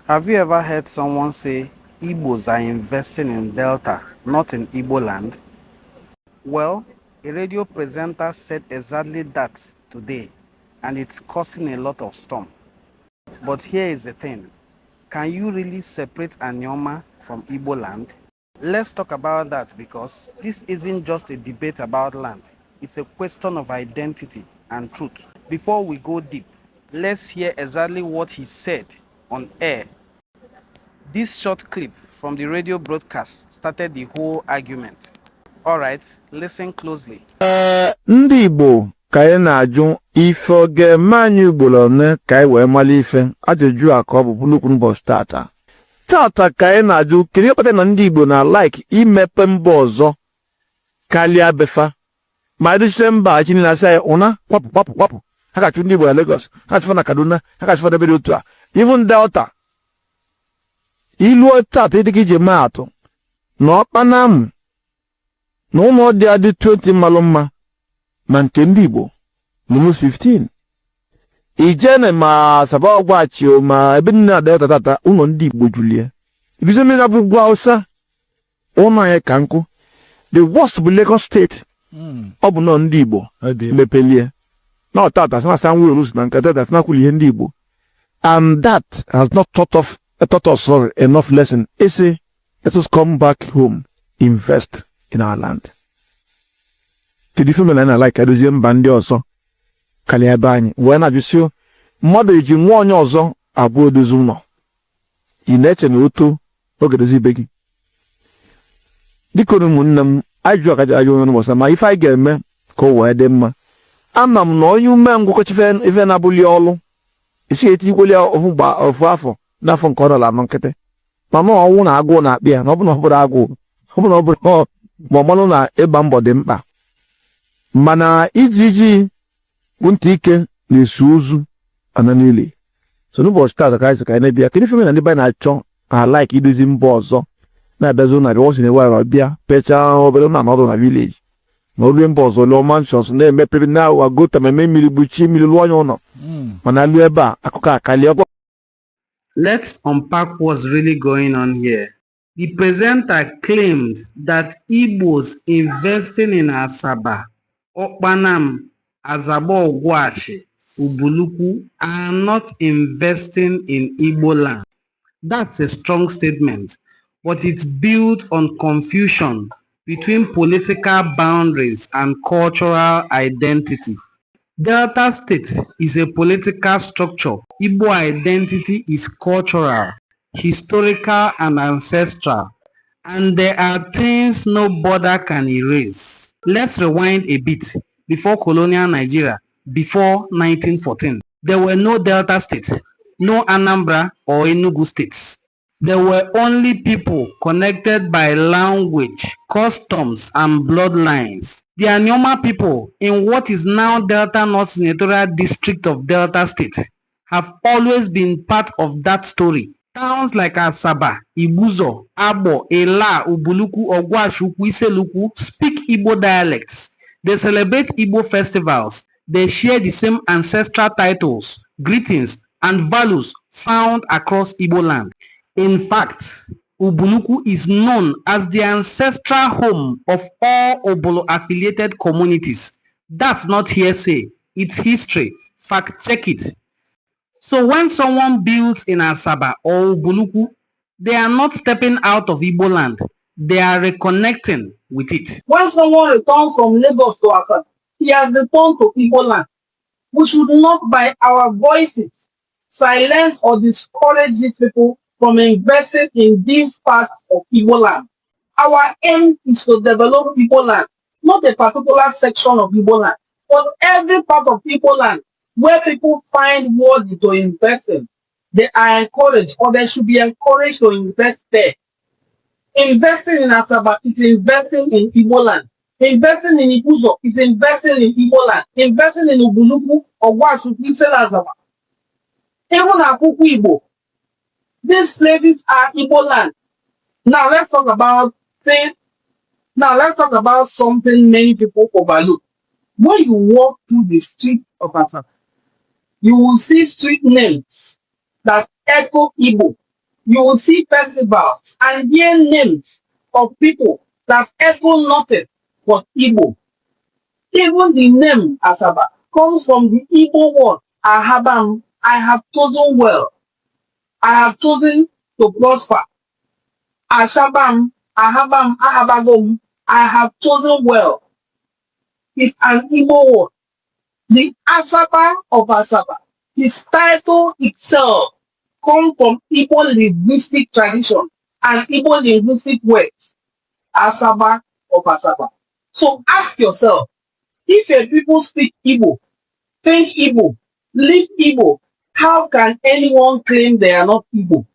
Have you ever heard someone say Igbos are investing in Delta, not in Igboland? Well, a radio presenter said exactly that today, and it's causing a lot of storm. But here is the thing. Can you really separate Anioma from Igboland? Let's talk about that because this isn't just a debate about land. It's a question of identity and truth. Before we go deep, let's hear exactly what he said on air. This short clip from the radio broadcast started the whole argument. All right, listen closely. Ndị Igbo ka anyị na-ajụ ife oge anyị ugboro one ka anyị wee mara ife ajụjụ a ka ọ bụ nnukwu ụbọchị tata. Tata ka anyị na-ajụ kedu ihe kpatara na ndị Igbo na like imepe mba ọzọ karịa befa ma edịchite mba achị na-asị anyị ụna kwapụ ha ka chụ ndị Igbo na Lagos ha chụfa na Kaduna ha ka chụfa n'ebe dị otu a even Delta iluo tata ịdịka iji maa atụ na Okpanam na ụlọ dị adị 20 mmalụ mma ma nke ndị Igbo almost 15 ijene ma Asaba ọgwachio ma ebe nne Delta tata ụlọ ndị Igbo julie ibizo mmiri abụ ugwu Hausa ụlọ anyị ka nkụ the worst bụ Lagos State ọ bụ nọ ndị Igbo mepelie na tata sị na sanwe rules na nke tata sị na kwuli ihe ndị Igbo and that has not taught us enough lesson. Ese, let us come back home, invest in our land. Kedu ife mere na like edozie mba ndị ọzọ kalịa ebe anyị wee na-ajụsị mmadụ eji nwa onye ọzọ abụọ edozi ụlọ ị na-eche na oto oge dozi ibe gị dịka ụmụnne m ajụ akaja ajụ onye n'ụbọchị ma ife anyị ga-eme ka o wee dị mma ama m na onye ume ngwụkọchife ife na-abụli ọlụ isi eti ikweli ofu afọ n'afọ nke ọ dọla anọ nkịtị mana ọnwụ na agụụ na-akpị ya na ọ bụ na ọ bụrụ agụụ ọ bụ na ọ bụrụ ma ọ manụ na ịgba mbọ dị mkpa mana iji bụ ntị ike na-esu ozu ana niile so n'ụbọchị taata ka anyị sị ka anyị na-ebịa kedu ife na ndị be na-achọ like idozi mba ọzọ na-abịazi na rịwọsi na ewere ọbịa pechaa obere na ọnọdụ na vileji ma olue mba ọzọ lụọ manshọns na-emepe na agota ma eme mmiri gbuchie mmiri lụọ onye ụlọ mana alụ ebe a akụkọ akali ọgwa. Let's unpack what's really going on here. The presenter claimed that Igbos investing in Asaba, Okpanam, Asaba Ubulu-Uku are not investing in Igboland. That's a strong statement, but it's built on confusion between political boundaries and cultural identity. Delta State is a political structure. Igbo identity is cultural, historical, and ancestral, and there are things no border can erase. Let's rewind a bit. Before colonial Nigeria, before 1914, there were no Delta states, no Anambra or Enugu states. There were only people connected by language, customs, and bloodlines. The Anioma people in what is now Delta North Senatorial District of Delta State have always been part of that story. Towns like Asaba, Ibuzo, Abo, Ela, Ubulu-Uku, Ogwashuku, Iseluku speak Igbo dialects. They celebrate Igbo festivals. They share the same ancestral titles, greetings, and values found across Igboland. In fact, Ubulu-Uku is known as the ancestral home of all Ubulu-affiliated communities. That's not hearsay, it's history. Fact check it. So when someone builds in Asaba or Ubulu-Uku, they are not stepping out of Igboland, they are reconnecting with it. When someone returns from Lagos to Asaba, he has returned to Igboland. We should not, by our voices, silence or discourage these people from investing in these parts of Igboland. Our aim is to develop Igboland, not a particular section of Igboland, but every part of Igboland where people find worthy to invest in. They are encouraged, or they should be encouraged to invest there. Investing in Asaba is investing in Igboland. Investing in Ibuzo is investing in Igboland. Investing in Ubulu-Uku or Washu, Asaba. Even Akuku Igbo. These places are Igboland. Now let's talk about something many people overlook. When you walk through the street of Asaba, you will see street names that echo Igbo. you will see festivals and hear names of people that echo nothing but Igbo. Even the name Asaba comes from the Igbo word Ahabam, I have chosen well. I have chosen to prosper. Ashabam, Ahabam, Ahabagom, I have chosen well. It's an Igbo word. The Asaba of Asaba, his title itself, comes from Igbo linguistic tradition and Igbo linguistic words. Asaba of Asaba. So ask yourself, if a people speak Igbo, think Igbo, live Igbo, how can anyone claim they are not Igbo?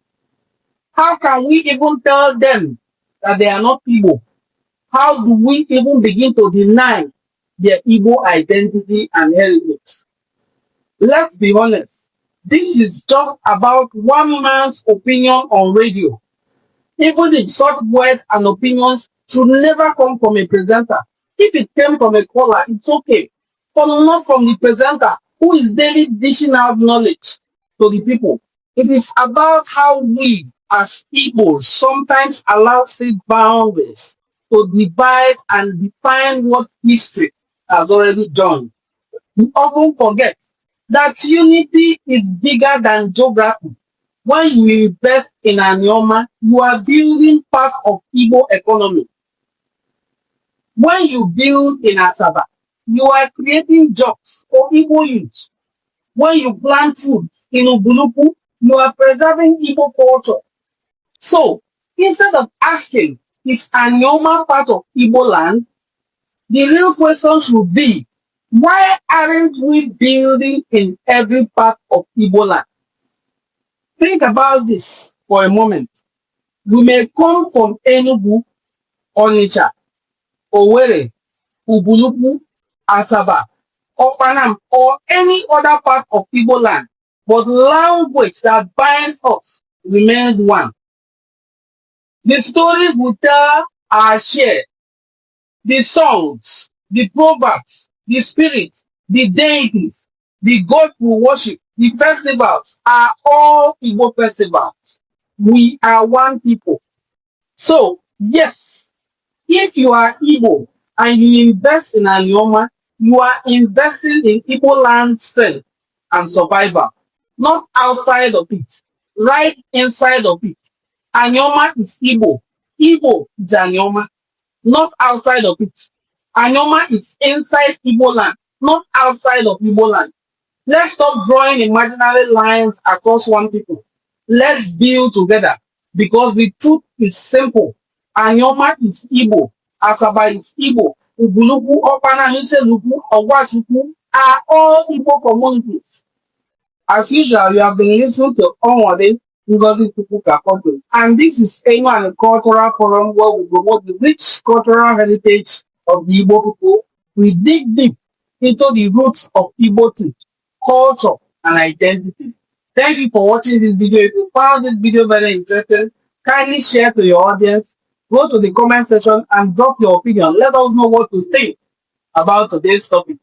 How can we even tell them that they are not Igbo? How do we even begin to deny their Igbo identity and heritage? Let's be honest. This is just about one man's opinion on radio. Even if such words and opinions should never come from a presenter. If it came from a caller, it's okay. But not from the presenter who is daily dishing out knowledge to the people. It is about how we as Igbos sometimes allow state boundaries to divide and define what history has already done. We often forget that unity is bigger than geography. When you invest in Anioma, you are building part of Igbo economy. When you build in Asaba, you are creating jobs for Igbo youth. When you plant fruits in Ubulu-Uku, you are preserving Igbo culture. So, instead of asking, is Anioma part of Igboland? The real question should be, why aren't we building in every part of Igboland? Think about this for a moment. We may come from Enugu, Onitsha, Owerri, Ubulu-Uku, Asaba, Okpanam, or any other part of Igboland, but language that binds us remains one. The stories we tell are shared. The songs, the proverbs, the spirits, the deities, the gods we worship, the festivals are all Igbo festivals. We are one people. So, yes, if you are Igbo and you invest in Anioma, you are investing in Igboland strength and survival, not outside of it, right inside of it. Anioma is Igbo. Igbo is Anioma, not outside of it. Anioma is inside Igboland, not outside of Igboland. Let's stop drawing imaginary lines across one people. Let's build together, because the truth is simple. Anioma is Igbo, Asaba is Igbo, Ubulu-Uku, Okpanam, Ogwashuku are all Igbo communities. As usual, you have been listening to Onwade Ngozi Tupu, and this is a cultural forum where we promote the rich cultural heritage of the Igbo people. We dig deep into the roots of Igbo things, culture, and identity. Thank you for watching this video. If you found this video very interesting, kindly share to your audience. Go to the comment section and drop your opinion. Let us know what you think about today's topic.